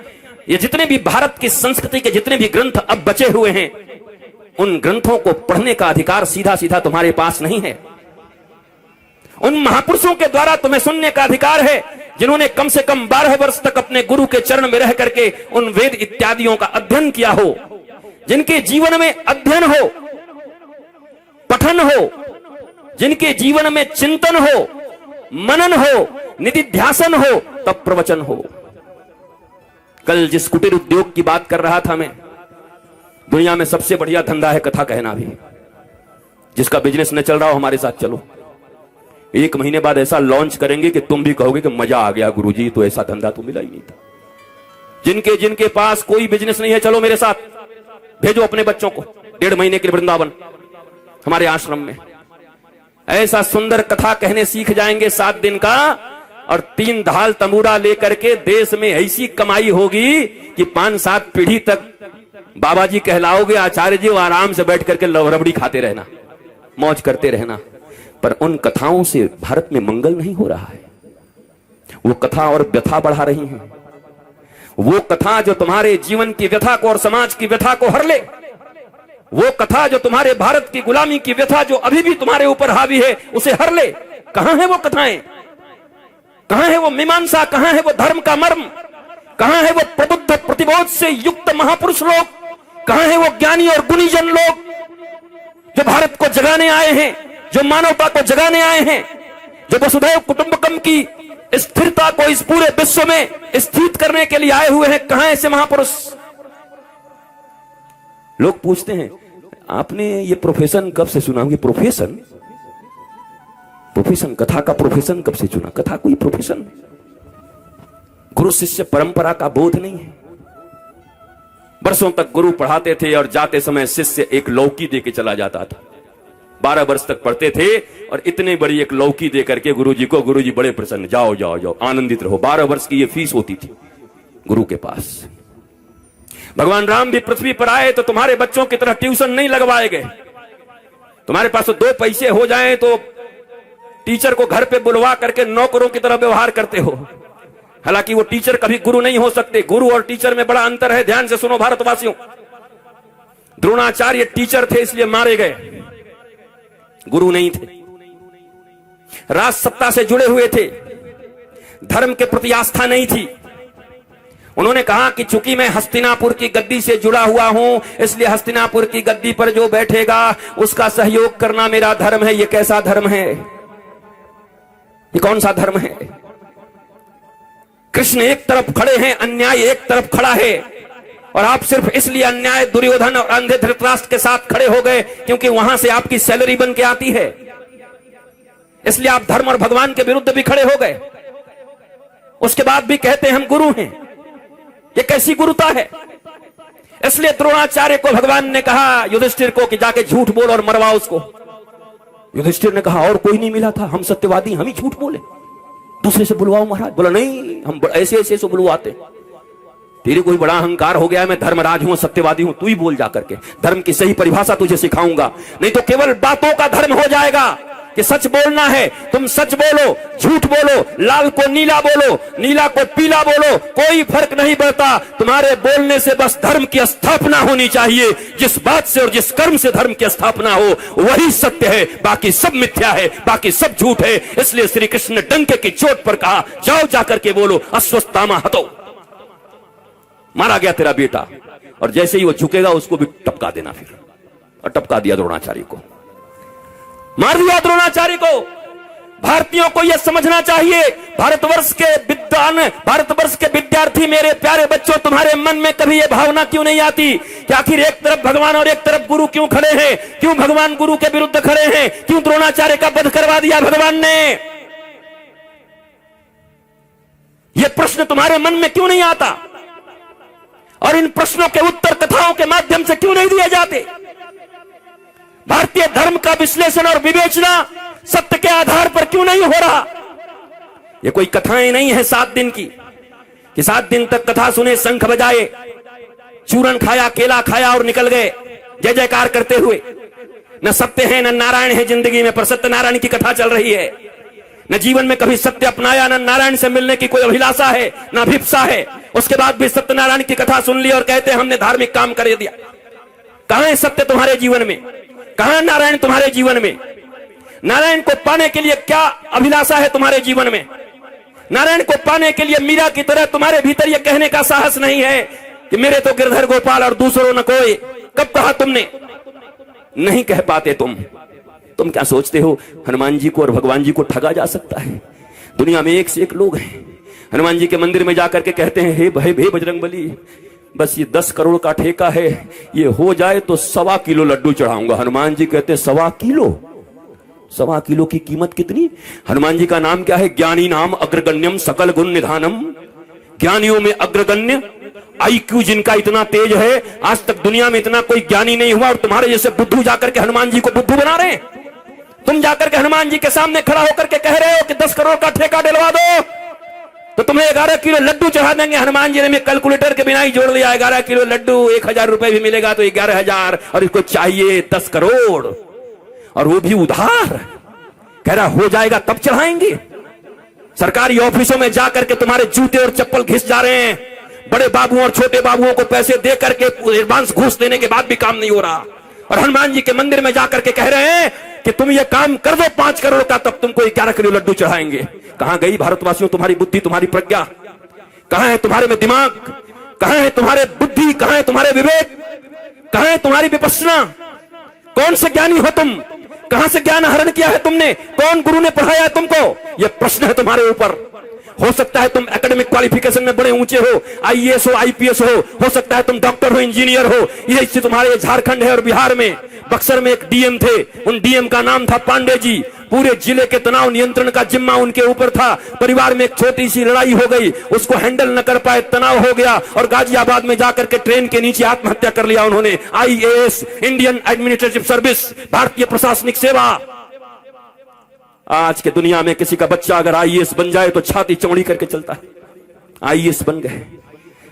ये जितने भी भारत की संस्कृति के जितने भी ग्रंथ अब बचे हुए हैं, उन ग्रंथों को पढ़ने का अधिकार सीधा सीधा तुम्हारे पास नहीं है। उन महापुरुषों के द्वारा तुम्हें सुनने का अधिकार है जिन्होंने कम से कम 12 वर्ष तक अपने गुरु के चरण में रह करके उन वेद इत्यादियों का अध्ययन किया हो, जिनके जीवन में अध्ययन हो, पठन हो, जिनके जीवन में चिंतन हो, मनन हो, निधिध्यासन हो, तब प्रवचन हो। कल जिस कुटीर उद्योग की बात कर रहा था मैं, दुनिया में सबसे बढ़िया धंधा है कथा कहना भी। जिसका बिजनेस न चल रहा हो हमारे साथ चलो, 1 महीने बाद ऐसा लॉन्च करेंगे कि तुम भी कहोगे कि मजा आ गया गुरुजी, तो ऐसा धंधा तो मिला ही नहीं था। जिनके जिनके पास कोई बिजनेस नहीं है, चलो मेरे साथ, भेजो अपने बच्चों को 1.5 महीने के लिए वृंदावन हमारे आश्रम में। ऐसा सुंदर कथा कहने सीख जाएंगे 7 दिन का, और 3 ढाल तंबूरा लेकर के देश में ऐसी कमाई होगी कि 5-7 पीढ़ी तक बाबा जी कहलाओगे, आचार्य जी, आराम से बैठ करके रबड़ी खाते रहना, मौज करते रहना। पर उन कथाओं से भारत में मंगल नहीं हो रहा है। वो कथा और व्यथा बढ़ा रही है। वो कथा जो तुम्हारे जीवन की व्यथा को और समाज की व्यथा को हर ले, वो कथा जो तुम्हारे भारत की गुलामी की व्यथा जो अभी भी तुम्हारे ऊपर हावी है उसे हर ले। कहां है वो कथाएं? कहां है वो मीमांसा? कहां है वो धर्म का मर्म? कहां है वो प्रबुद्ध प्रतिबोध से युक्त महापुरुष लोग? कहां है वो ज्ञानी और गुणीजन लोग जो भारत को जगाने आए हैं, जो मानवता को जगाने आए हैं, जो वसुधैव कुटुंबकम की स्थिरता को इस पूरे विश्व में स्थित करने के लिए आए हुए हैं? कहां ऐसे महापुरुष? लोग पूछते हैं आपने ये प्रोफेशन कब से सुना? ये प्रोफेशन कथा का प्रोफेशन कब से चुना? कथा कोई प्रोफेशन? गुरु शिष्य परंपरा का बोध नहीं है। वर्षों तक गुरु पढ़ाते थे और जाते समय शिष्य एक लौकी दे के चला जाता था। 12 वर्ष तक पढ़ते थे और इतने बड़ी एक लौकी दे करके गुरुजी को, गुरुजी बड़े प्रसन्न, जाओ जाओ जाओ आनंदित रहो। 12 वर्ष की ये फीस होती थी गुरु के पास। भगवान राम भी पृथ्वी पर आए तो तुम्हारे बच्चों की तरह ट्यूशन नहीं लगवाए गए। तुम्हारे पास तो 2 पैसे हो जाएं तो टीचर को घर पे बुलवा करके नौकरों की तरह व्यवहार करते हो। हालांकि वो टीचर कभी गुरु नहीं हो सकते। गुरु और टीचर में बड़ा अंतर है। ध्यान से सुनो भारतवासियों, द्रोणाचार्य टीचर थे इसलिए मारे गए, गुरु नहीं थे। राज सत्ता से जुड़े हुए थे, धर्म के प्रति आस्था नहीं थी। उन्होंने कहा कि चूंकि मैं हस्तिनापुर की गद्दी से जुड़ा हुआ हूं, इसलिए हस्तिनापुर की गद्दी पर जो बैठेगा उसका सहयोग करना मेरा धर्म है। ये कैसा धर्म है? ये कौन सा धर्म है? कृष्ण एक तरफ खड़े हैं, अन्याय एक तरफ खड़ा है, और आप सिर्फ इसलिए अन्याय दुर्योधन और अंधे धृतराष्ट्र के साथ खड़े हो गए क्योंकि वहां से आपकी सैलरी बन के आती है, इसलिए आप धर्म और भगवान के विरुद्ध भी खड़े हो गए। उसके बाद भी कहते हैं हम गुरु हैं। ये कैसी गुरुता है? इसलिए द्रोणाचार्य को भगवान ने कहा युधिष्ठिर को कि जाके झूठ बोल और मरवाओ उसको। युधिष्ठिर ने कहा और कोई नहीं मिला था, हम सत्यवादी, हम ही झूठ बोले, दूसरे से बुलवाओ महाराज। बोला नहीं, हम ऐसे ऐसे से बुलवाते। तेरे कोई बड़ा अहंकार हो गया है, मैं धर्मराज हूं, सत्यवादी हूं, तू ही बोल जा करके, धर्म की सही परिभाषा तुझे सिखाऊंगा। नहीं तो केवल बातों का धर्म हो जाएगा कि सच बोलना है, तुम सच बोलो, झूठ बोलो, लाल को नीला बोलो, नीला को पीला बोलो, कोई फर्क नहीं पड़ता। तुम्हारे बोलने से बस धर्म की स्थापना होनी चाहिए। जिस बात से और जिस कर्म से धर्म की स्थापना हो वही सत्य है, बाकी सब मिथ्या है, बाकी सब झूठ है। इसलिए श्री कृष्ण ने डंके की चोट पर कहा जाओ जाकर के बोलो अश्वत्थामा हतो। मारा गया तेरा बेटा, और जैसे ही वो झुकेगा उसको भी टपका देना फिर, और टपका दिया द्रोणाचार्य को, मार दिया द्रोणाचार्य को। भारतीयों को यह समझना चाहिए, भारतवर्ष के विद्वान, भारतवर्ष के विद्यार्थी, मेरे प्यारे बच्चों, तुम्हारे मन में कभी यह भावना क्यों नहीं आती कि आखिर एक तरफ भगवान और एक तरफ गुरु क्यों खड़े हैं? क्यों भगवान गुरु के विरुद्ध खड़े हैं? क्यों द्रोणाचार्य का वध करवा दिया भगवान ने? यह प्रश्न तुम्हारे मन में क्यों नहीं आता? और इन प्रश्नों के उत्तर कथाओं के माध्यम से क्यों नहीं दिए जाते? भारतीय धर्म का विश्लेषण और विवेचना सत्य के आधार पर क्यों नहीं हो रहा? ये कोई कथाएं नहीं है 7 दिन की कि 7 दिन तक कथा सुने, शंख बजाए, चूरन खाया, केला खाया और निकल गए जय जयकार करते हुए। न सत्य है न नारायण है जिंदगी में, पर सत्यनारायण की कथा चल रही है। न जीवन में कभी सत्य अपनाया, न नारायण से मिलने की कोई अभिलाषा है, न अभिप्सा है। उसके बाद भी सत्यनारायण की कथा सुन ली और कहते हैं हमने धार्मिक काम कर दिया। कहां है सत्य तुम्हारे जीवन में? कहां नारायण तुम्हारे जीवन में? नारायण को पाने के लिए क्या अभिलाषा है तुम्हारे जीवन में? नारायण को पाने के लिए मीरा की तरह तुम्हारे भीतर यह कहने का साहस नहीं है कि मेरे तो गिरधर गोपाल और दूसरों न कोई। कब कहा तुमने? नहीं कह पाते तुम क्या सोचते हो हनुमान जी को और भगवान जी को ठगा जा सकता है? दुनिया में एक से एक लोग हैं हनुमान जी के मंदिर में जाकर के कहते हैं हे बजरंगबली, बस ये 10 करोड़ का ठेका है, ये हो जाए तो 1.25 किलो लड्डू चढ़ाऊंगा। हनुमान जी कहते 1.25 किलो? 1.25 किलो की कीमत कितनी? हनुमान जी का नाम क्या है? ज्ञानी नाम अग्रगण्यम सकल गुण निधानम। ज्ञानियों में अग्रगण्य, IQ जिनका इतना तेज है, आज तक दुनिया में इतना कोई ज्ञानी नहीं हुआ। और तुम्हारे जैसे बुद्धू जाकर के हनुमान जी को बुद्धू बना रहे हैं। तुम जाकर के हनुमान जी के सामने खड़ा होकर के कह रहे हो कि 10 करोड़ का ठेका दिलवा दो तो तुम्हें 11 किलो लड्डू चढ़ा देंगे। हनुमान जी ने कैलकुलेटर के बिना ही जोड़ लिया, 11 किलो लड्डू 1000 रुपए भी मिलेगा तो 11,000, और इसको चाहिए 10 करोड़ और वो भी उधार। कह रहा हो जाएगा तब चढ़ाएंगे। सरकारी ऑफिसों में जाकर के तुम्हारे जूते और चप्पल घिस जा रहे हैं। बड़े बाबुओं और छोटे बाबुओं को पैसे दे करके एडवांस घूस देने के बाद भी काम नहीं हो रहा। और हनुमान जी के मंदिर में जाकर के कह रहे हैं कि तुम ये काम कर दो 5 करोड़ का, तब तुमको 11 किलो लड्डू चढ़ाएंगे। कहां गई भारतवासियों तुम्हारी बुद्धि, तुम्हारी प्रज्ञा? कहां है तुम्हारे में दिमाग? कहां है तुम्हारे बुद्धि? कहां है तुम्हारे विवेक? कहां है तुम्हारी विपश्यना? कौन से ज्ञानी हो तुम? कहां से ज्ञान हरण किया है तुमने? कौन गुरु ने पढ़ाया है तुमको? यह प्रश्न है तुम्हारे ऊपर। हो सकता है तुम एकेडमिक क्वालिफिकेशन में बड़े ऊंचे हो, IAS हो, IPS हो सकता है तुम डॉक्टर हो, इंजीनियर हो। ये इससे तुम्हारे झारखंड है और बिहार में बक्सर में एक DM थे, उन DM का नाम था पांडे जी। पूरे जिले के तनाव नियंत्रण का जिम्मा उनके ऊपर था। परिवार में एक छोटी सी लड़ाई हो गई, उसको हैंडल न कर पाए, तनाव हो गया और गाजियाबाद में जाकर के ट्रेन के नीचे आत्महत्या कर लिया उन्होंने। IAS, इंडियन एडमिनिस्ट्रेटिव सर्विस, भारतीय प्रशासनिक सेवा। आज के दुनिया में किसी का बच्चा अगर IAS बन जाए तो छाती चौड़ी करके चलता है। IAS बन गए,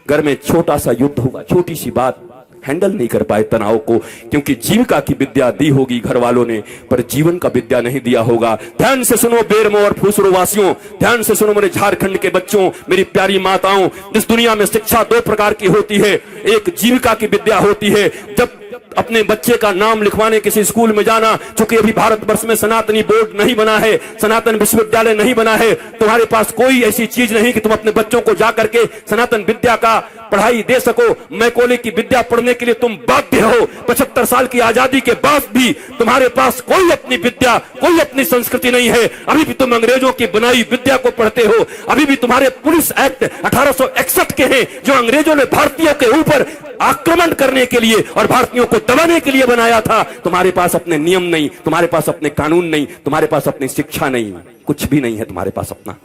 घर में छोटा सा युद्ध हुआ, छोटी सी बात, हैंडल नहीं कर पाए तनाव को, क्योंकि जीविका की विद्या दी होगी घर वालों ने, पर जीवन का विद्या नहीं दिया होगा। ध्यान से सुनो बेरमो और फूसरो वासियों, ध्यान से सुनो मेरे झारखंड के बच्चों, मेरी प्यारी माताओं। इस दुनिया में शिक्षा 2 प्रकार की होती है। एक जीविका की विद्या होती है, जब अपने बच्चे का नाम लिखवाने किसी स्कूल में जाना, चूंकि अभी भारतवर्ष में सनातनी बोर्ड नहीं बना है, सनातन विश्वविद्यालय नहीं बना है, तुम्हारे पास कोई ऐसी चीज नहीं कि तुम अपने बच्चों को जाकर के सनातन विद्या का पढ़ाई दे सको। मैकोले की विद्या पढ़ने के लिए तुम बाध्य हो। 75 साल की आजादी के बाद भी तुम्हारे पास कोई अपनी विद्या, कोई अपनी संस्कृति नहीं है। अभी भी तुम अंग्रेजों की बनाई विद्या को पढ़ते हो। अभी भी तुम्हारे पुलिस एक्ट 1861 के हैं, जो अंग्रेजों ने भारतीयों के ऊपर आक्रमण करने के लिए और भारतीयों को दबाने के लिए बनाया था। तुम्हारे पास अपने नियम नहीं, तुम्हारे पास अपने कानून नहीं, तुम्हारे पास अपनी शिक्षा नहीं, कुछ भी नहीं है तुम्हारे पास अपना।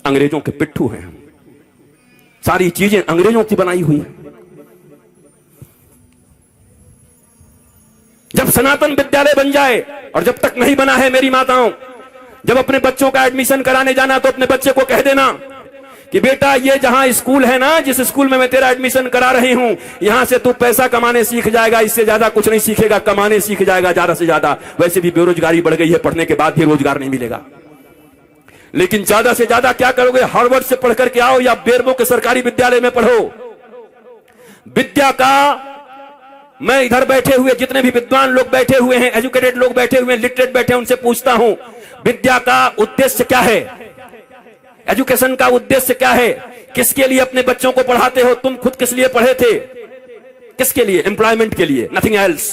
अंग्रेजों के पिट्ठू हैं हम, सारी चीजें अंग्रेजों की बनाई हुई है। जब सनातन विद्यालय बन जाए, और जब तक नहीं बना है मेरी माताओं, जब अपने बच्चों का एडमिशन कराने जाना तो अपने बच्चे को कह देना कि बेटा ये जहां स्कूल है ना, जिस स्कूल में मैं तेरा एडमिशन करा रही हूं, यहां से तू पैसा कमाने सीख जाएगा, इससे ज्यादा कुछ नहीं सीखेगा, कमाने सीख जाएगा ज्यादा से ज्यादा। वैसे भी बेरोजगारी बढ़ गई है, पढ़ने के बाद भी रोजगार नहीं मिलेगा। लेकिन ज्यादा से ज्यादा क्या करोगे? हार्वर्ड से पढ़ करके आओ या बेरमो के सरकारी विद्यालय में पढ़ो। विद्या का, मैं इधर बैठे हुए जितने भी विद्वान लोग बैठे हुए हैं, एजुकेटेड लोग बैठे हुए हैं, लिटरेट बैठे हैं, उनसे पूछता हूं विद्या का उद्देश्य क्या है? एजुकेशन का उद्देश्य क्या है? किसके लिए अपने बच्चों को पढ़ाते हो? तुम खुद किस लिए पढ़े थे? किसके लिए? एम्प्लॉयमेंट के लिए, नथिंग एल्स।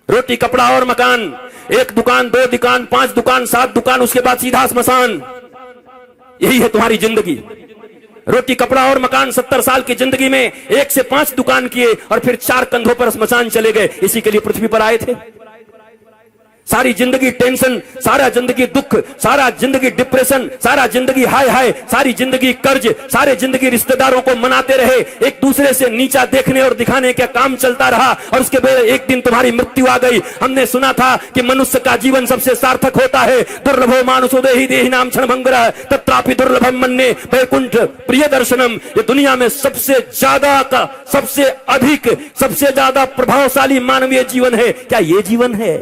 रोटी कपड़ा और मकान, 1 दुकान 2 दुकान 5 दुकान 7 दुकान, उसके बाद सीधा स्मशान। यही है तुम्हारी जिंदगी। रोटी कपड़ा और मकान, 70 साल की जिंदगी में 1 से 5 दुकान किए और फिर 4 कंधों पर स्मशान चले गए। इसी के लिए पृथ्वी पर आए थे। सारी जिंदगी टेंशन, सारा जिंदगी दुख, सारा जिंदगी डिप्रेशन, सारा जिंदगी हाय हाय, सारी जिंदगी कर्ज, सारे जिंदगी रिश्तेदारों को मनाते रहे, एक दूसरे से नीचा देखने और दिखाने का काम चलता रहा, और उसके बाद एक दिन तुम्हारी मृत्यु आ गई। हमने सुना था कि मनुष्य का जीवन सबसे सार्थक होता है। दुर्लभो मानुषो देहि देहि नाम क्षणभंगुरः तत्रापि दुर्लभम मन्ये वैकुंठ प्रिय दर्शनम। ये दुनिया में सबसे ज्यादा का, सबसे अधिक, सबसे ज्यादा प्रभावशाली मानवीय जीवन है। क्या ये जीवन है?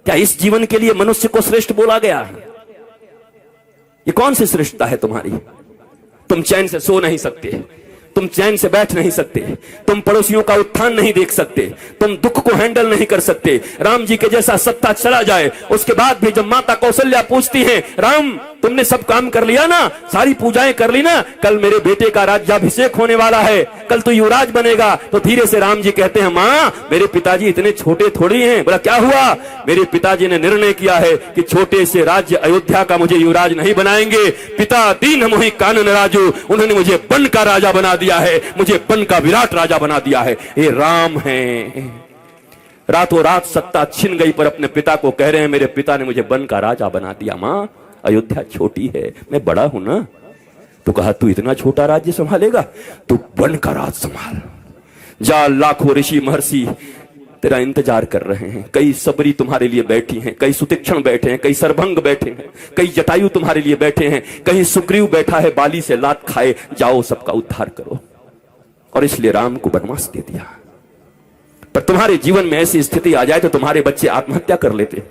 क्या इस जीवन के लिए मनुष्य को श्रेष्ठ बोला गया? ये कौन सी श्रेष्ठता है तुम्हारी? तुम चैन से सो नहीं सकते, तुम चैन से बैठ नहीं सकते, तुम पड़ोसियों का उत्थान नहीं देख सकते, तुम दुख को हैंडल नहीं कर सकते। राम जी के जैसा सत्ता चला जाए, उसके बाद भी जब माता कौशल्या पूछती हैं, राम तुमने सब काम कर लिया ना, सारी पूजाएं कर ली ना, कल मेरे बेटे का राज्याभिषेक होने वाला है, कल तू युवराज बनेगा। तो धीरे से राम जी कहते हैं, मां मेरे पिताजी इतने छोटे थोड़ी हैं। बोला क्या हुआ? मेरे पिताजी ने निर्णय किया है कि छोटे से राज्य अयोध्या का मुझे युवराज नहीं बनाएंगे। पिता दीन मोहि कानन राजू, उन्होंने मुझे बन का राजा बना दिया है, मुझे बन का विराट राजा बना दिया है। ये राम है। रातों रात सत्ता छिन गई, पर अपने पिता को कह रहे हैं, मेरे पिता ने मुझे बन का राजा बना दिया। मां अयोध्या छोटी है, मैं बड़ा हूं ना। तो कहा तू इतना छोटा राज्य संभालेगा? तू बन का राज संभाल जा। लाखों ऋषि महर्षि तेरा इंतजार कर रहे हैं, कई सबरी तुम्हारे लिए बैठी हैं, कई सुतीक्षण बैठे हैं, कई सरभंग बैठे हैं, कई जटायु तुम्हारे लिए बैठे हैं, कहीं सुग्रीव बैठा है बाली से लात खाए। जाओ सबका उद्धार करो। और इसलिए राम को वनवास दे दिया। पर तुम्हारे जीवन में ऐसी स्थिति आ जाए तो तुम्हारे बच्चे आत्महत्या कर लेते।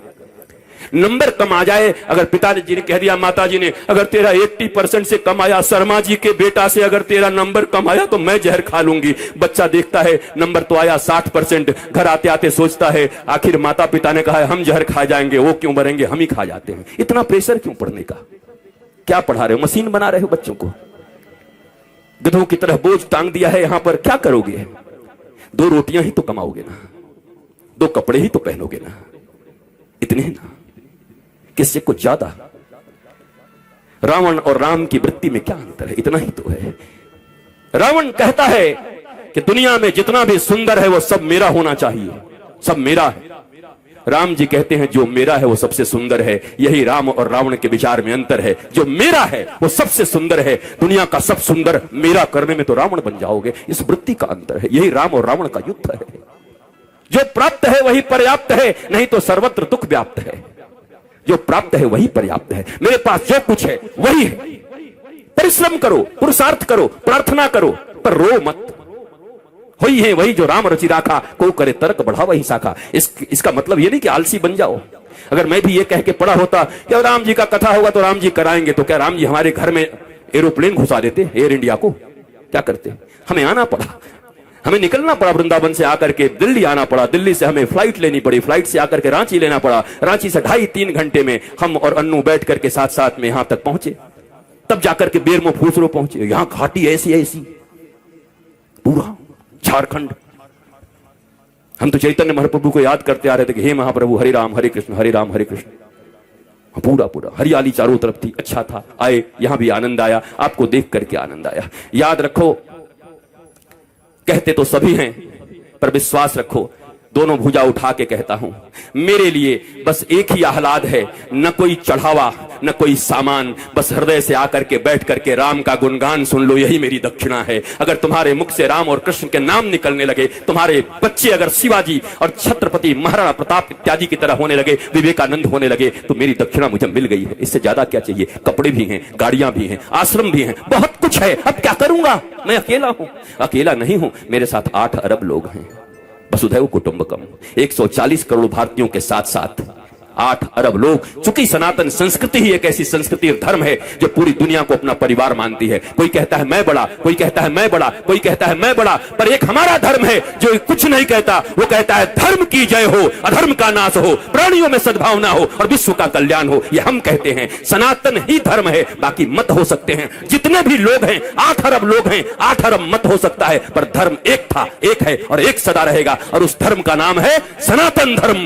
नंबर कम आ जाए, अगर पिताजी ने कह दिया, माता जी ने, अगर तेरा 80% से कम आया, शर्मा जी के बेटा से अगर तेरा नंबर कम आया तो मैं जहर खा लूंगी। बच्चा देखता है नंबर तो आया 60%, घर आते आते सोचता है आखिर माता पिता ने कहा है हम जहर खा जाएंगे, वो क्यों मरेंगे, हम ही खा जाते हैं। इतना प्रेशर क्यों पढ़ने का? क्या पढ़ा रहे हो? मशीन बना रहे हो बच्चों को? गधों की तरह बोझ टांग दिया है यहां पर, क्या करोगे? 2 रोटियां ही तो कमाओगे ना, 2 कपड़े ही तो पहनोगे ना, इतने ही ना, किससे कुछ ज्यादा? रावण और राम की वृत्ति में क्या अंतर है? इतना ही तो है। रावण कहता है कि दुनिया में जितना भी सुंदर है वो सब मेरा होना चाहिए, सब मेरा है। राम जी कहते हैं जो मेरा है वो सबसे सुंदर है। यही राम और रावण के विचार में अंतर है। जो मेरा है वो सबसे सुंदर है, दुनिया का सब सुंदर मेरा करने में तो रावण बन जाओगे। इस वृत्ति का अंतर है। यही राम और रावण का युद्ध है। जो प्राप्त है वही पर्याप्त है, नहीं तो सर्वत्र दुख व्याप्त है। जो प्राप्त है वही पर्याप्त है। मेरे पास जो कुछ है वही है। परिश्रम करो, पुरुषार्थ करो, प्रार्थना करो, पर रो मत। वही है वही जो राम रचि राखा, को करे तर्क बढ़ा वही शाखा। इसका मतलब ये नहीं कि आलसी बन जाओ। अगर मैं भी ये कह के पढ़ा होता कि राम जी का कथा होगा तो राम जी कराएंगे, तो क्या राम जी हमारे घर में एरोप्लेन घुसा देते? एयर इंडिया को क्या करते? हमें आना पड़ा, हमें निकलना पड़ा, वृंदावन से आकर के दिल्ली आना पड़ा, दिल्ली से हमें फ्लाइट लेनी पड़ी, फ्लाइट से आकर के रांची लेना पड़ा, रांची से 2.5-3 घंटे में हम और अन्नू बैठ करके साथ साथ में यहां तक पहुंचे, तब जाकर के बेरमो फूसरो पहुंचे। यहां घाटी ऐसी ऐसी, पूरा झारखंड। हम तो चैतन्य महाप्रभु को याद करते आ रहे थे कि हे महाप्रभु हरे राम हरे कृष्ण हरे राम हरे कृष्ण। पूरा पूरा हरियाली चारों तरफ थी, अच्छा था। आए, यहां भी आनंद आया, आपको देख करके आनंद आया। याद रखो, कहते तो सभी हैं पर विश्वास रखो, दोनों भुजा उठा के कहता हूं, मेरे लिए बस एक ही आह्लाद है, न कोई चढ़ावा न कोई सामान, बस हृदय से आकर के बैठ करके राम का गुणगान सुन लो, यही मेरी दक्षिणा है। अगर तुम्हारे मुख से राम और कृष्ण के नाम निकलने लगे, तुम्हारे बच्चे अगर शिवाजी और छत्रपति महाराणा प्रताप इत्यादि की तरह होने लगे, विवेकानंद होने लगे, तो मेरी दक्षिणा मुझे मिल गई है। इससे ज्यादा क्या चाहिए? कपड़े भी हैं, गाड़ियां भी हैं, आश्रम भी हैं, बहुत कुछ है। अब क्या करूंगा? मैं अकेला हूं। अकेला नहीं हूं, मेरे साथ 8 अरब लोग हैं। वसुधैव कुटुंबकम, 140 करोड़ भारतीयों के साथ साथ 8 अरब लोग। चूंकि सनातन संस्कृति ही एक ऐसी संस्कृति और धर्म है जो पूरी दुनिया को अपना परिवार मानती है। कोई कहता है मैं बड़ा, कोई कहता है मैं बड़ा, कोई कहता है मैं बड़ा, पर एक हमारा धर्म है जो कुछ नहीं कहता। वो कहता है धर्म की जय हो, अधर्म का नाश हो, प्राणियों में सद्भावना हो और विश्व का कल्याण हो। ये हम कहते हैं, सनातन ही धर्म है। बाकी मत हो सकते हैं, जितने भी लोग हैं, 8 अरब लोग हैं, 8 अरब मत हो सकता है, पर धर्म एक था, एक है और एक सदा रहेगा, और उस धर्म का नाम है सनातन धर्म।